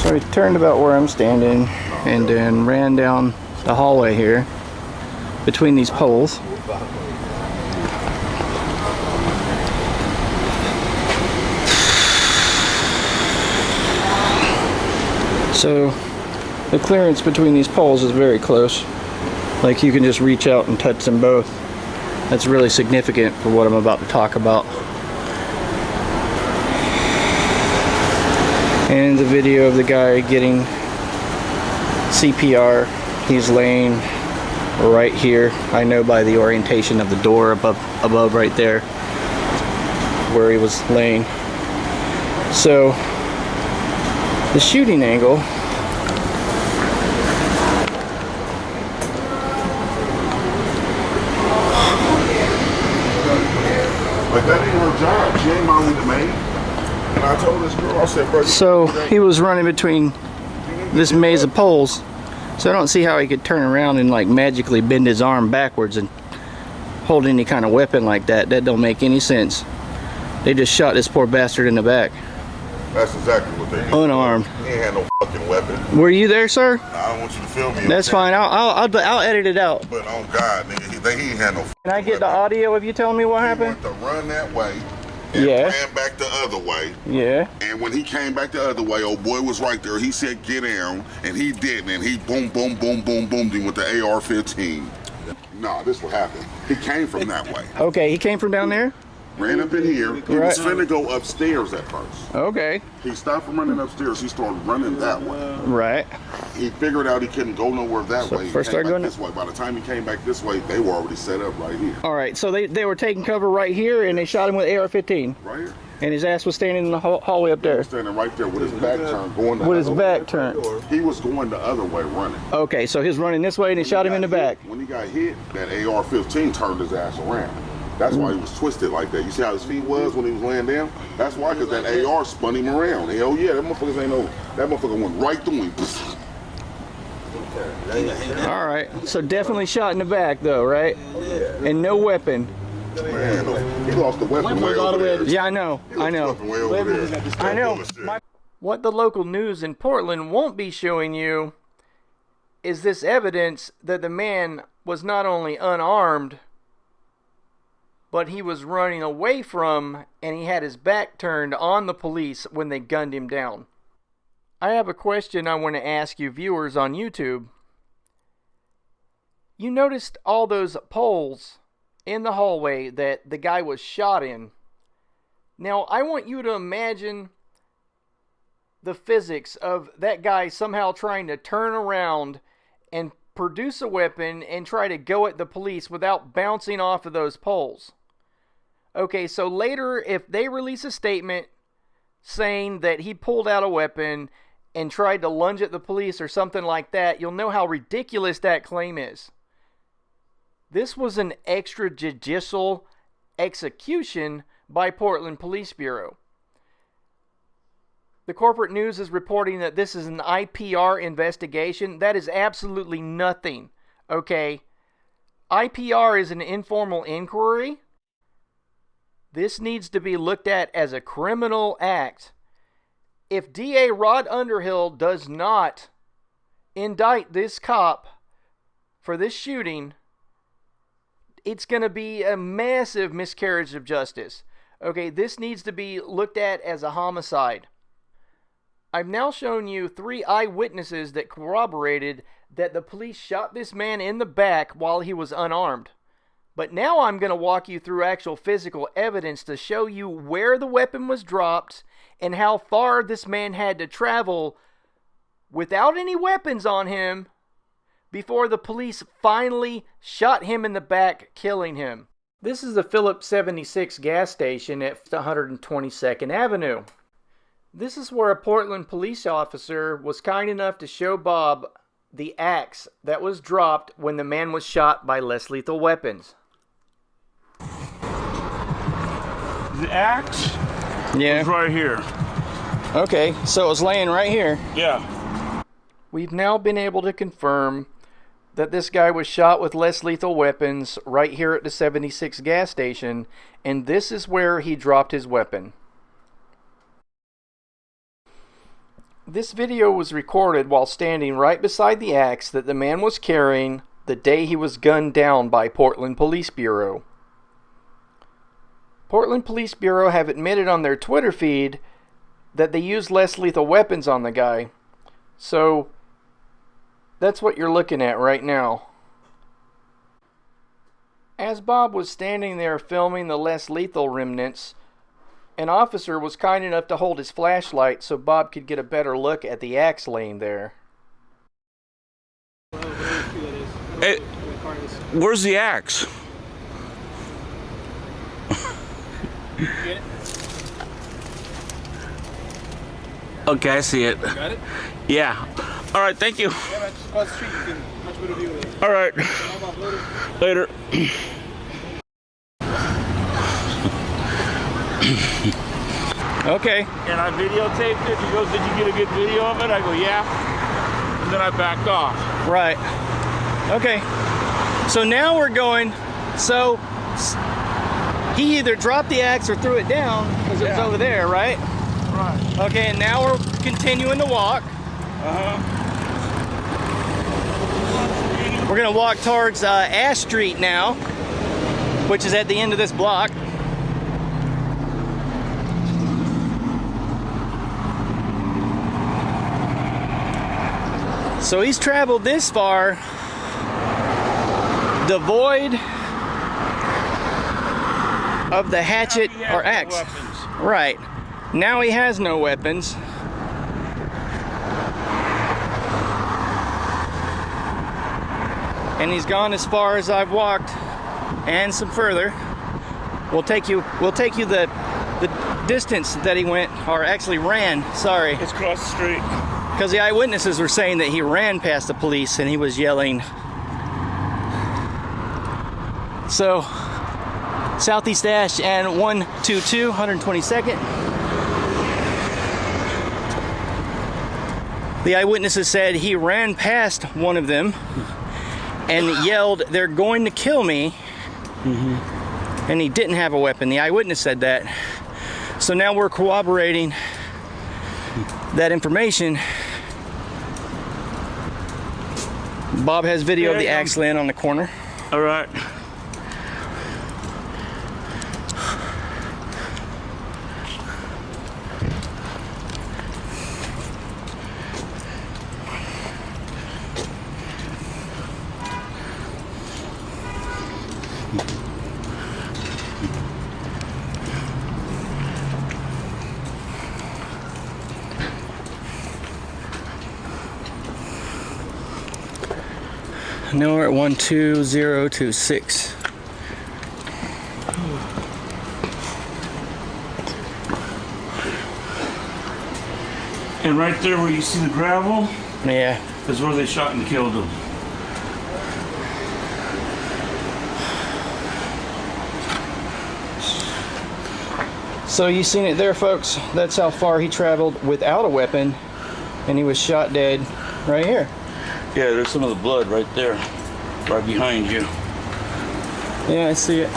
So he turned about where I'm standing and then ran down the hallway here between these poles. So the clearance between these poles is very close. Like you can just reach out and touch them both. That's really significant for what I'm about to talk about. And the video of the guy getting CPR. He's laying right here. I know by the orientation of the door above right there where he was laying. So the shooting angle but that ain't her job. She ain't my leader, man. And I told this girl, I said, bro. So he was running between this maze of poles. So I don't see how he could turn around and like magically bend his arm backwards and hold any kind of weapon like that. That don't make any sense. They just shot this poor bastard in the back. That's exactly what they did. Unarmed. He ain't had no fucking weapon. Were you there, sir? I don't want you to film me. That's fine. I'll edit it out. But on God, nigga, he ain't had no. Can I get the audio of you telling me what happened? He went to run that way. And ran back the other way. Yeah. And when he came back the other way, old boy was right there. He said, get down. And he didn't. And he boom, boom, boom, boom, boomed him with the AR-15. Nah, this what happened. He came from that way. Okay, he came from down there? Ran up in here. He was finna go upstairs at first. Okay. He stopped from running upstairs. He started running that way. Right. He figured out he couldn't go nowhere that way. He first came started going back this way. By the time he came back this way, they were already set up right here. All right, so they were taking cover right here, and they shot him with AR-15. Right here. And his ass was standing in the hallway up there. He was standing right there with his back turned, going the with his other back way. turned. He was going the other way running. Okay, so he's running this way, and they shot him in the back. When he got hit, that AR-15 turned his ass around. That's why he was twisted like that. You see how his feet was when he was laying down? That's why, because that AR spun him around. Hell yeah, that motherfucker ain't no. That motherfucker went right through him. All right, so definitely shot in the back though, right? And no weapon. Man, he lost the weapon way over there. Yeah, I know. I know. I know. What the local news in Portland won't be showing you is this evidence that the man was not only unarmed, but he was running away from, and he had his back turned on the police when they gunned him down. I have a question I want to ask you viewers on YouTube. You noticed all those poles in the hallway that the guy was shot in. Now, I want you to imagine the physics of that guy somehow trying to turn around and produce a weapon and try to go at the police without bouncing off of those poles. Okay, so later, if they release a statement saying that he pulled out a weapon and tried to lunge at the police or something like that, you'll know how ridiculous that claim is. This was an extrajudicial execution by Portland Police Bureau. The corporate news is reporting that this is an IPR investigation. That is absolutely nothing, okay? IPR is an informal inquiry. This needs to be looked at as a criminal act. If DA Rod Underhill does not indict this cop for this shooting, it's going to be a massive miscarriage of justice. Okay, this needs to be looked at as a homicide. I've now shown you 3 eyewitnesses that corroborated that the police shot this man in the back while he was unarmed. But now I'm going to walk you through actual physical evidence to show you where the weapon was dropped and how far this man had to travel without any weapons on him before the police finally shot him in the back, killing him. This is the Phillips 76 gas station at 122nd Avenue. This is where a Portland police officer was kind enough to show Bob the axe that was dropped when the man was shot by less lethal weapons. The axe Yeah. is right here. Okay, so it was laying right here. Yeah. We've now been able to confirm that this guy was shot with less lethal weapons right here at the 76 gas station, and this is where he dropped his weapon. This video was recorded while standing right beside the axe that the man was carrying the day he was gunned down by Portland Police Bureau. Portland Police Bureau have admitted on their Twitter feed that they used less lethal weapons on the guy. So, that's what you're looking at right now. As Bob was standing there filming the less lethal remnants, an officer was kind enough to hold his flashlight so Bob could get a better look at the axe laying there. Hey, where's the axe? Okay, I see it. Got it? Yeah. All right, thank you. Yeah, man, just cross the street. You can much better view of it. All right. How about Later. later? Okay. And I videotaped it. He goes, "Did you get a good video of it?" I go, "Yeah." And then I backed off. Right. Okay. So now we're going. So he either dropped the axe or threw it down because it was over there, right? Right. Okay, and now we're continuing to walk. We're going to walk towards Ash Street now, which is at the end of this block. So he's traveled this far, devoid of the hatchet or axe. Weapons. Right. Now he has no weapons. And he's gone as far as I've walked and some further. We'll take you the distance that he went, or actually ran, sorry. Let's cross the street. Because the eyewitnesses were saying that he ran past the police and he was yelling. So, Southeast Ash and 122, 122nd. The eyewitnesses said he ran past one of them and yelled, "They're going to kill me." And he didn't have a weapon. The eyewitness said that. So now we're corroborating that information. Bob has video of the axe laying on the corner. All right. Now we're at 12026. And right there where you see the gravel Yeah. is where they shot and killed him. So you seen it there, folks. That's how far he traveled without a weapon, and he was shot dead right here. Yeah, there's some of the blood right there, right behind you. Yeah, I see it.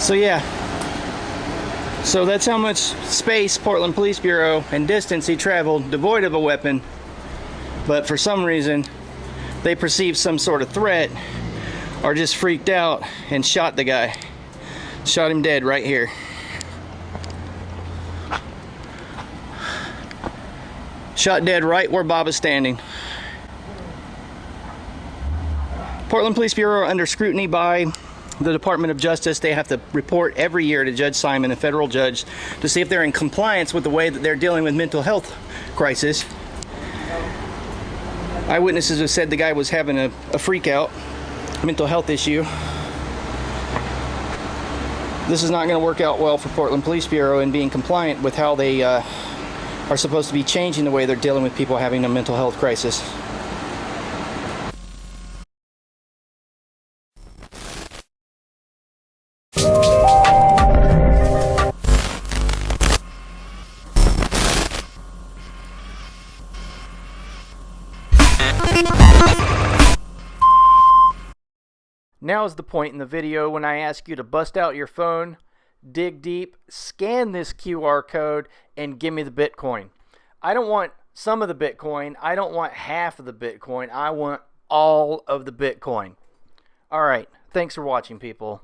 So yeah. So that's how much space Portland Police Bureau and distance he traveled devoid of a weapon. But for some reason, they perceived some sort of threat or just freaked out and shot the guy. Shot him dead right here. Shot dead right where Bob is standing. Portland Police Bureau are under scrutiny by the Department of Justice. They have to report every year to Judge Simon, a federal judge, to see if they're in compliance with the way that they're dealing with mental health crisis. Eyewitnesses have said the guy was having a freak out, mental health issue. This is not going to work out well for Portland Police Bureau in being compliant with how they are supposed to be changing the way they're dealing with people having a mental health crisis. Now is the point in the video when I ask you to bust out your phone, dig deep, scan this QR code, and give me the Bitcoin. I don't want some of the Bitcoin. I don't want half of the Bitcoin. I want all of the Bitcoin. All right. Thanks for watching, people.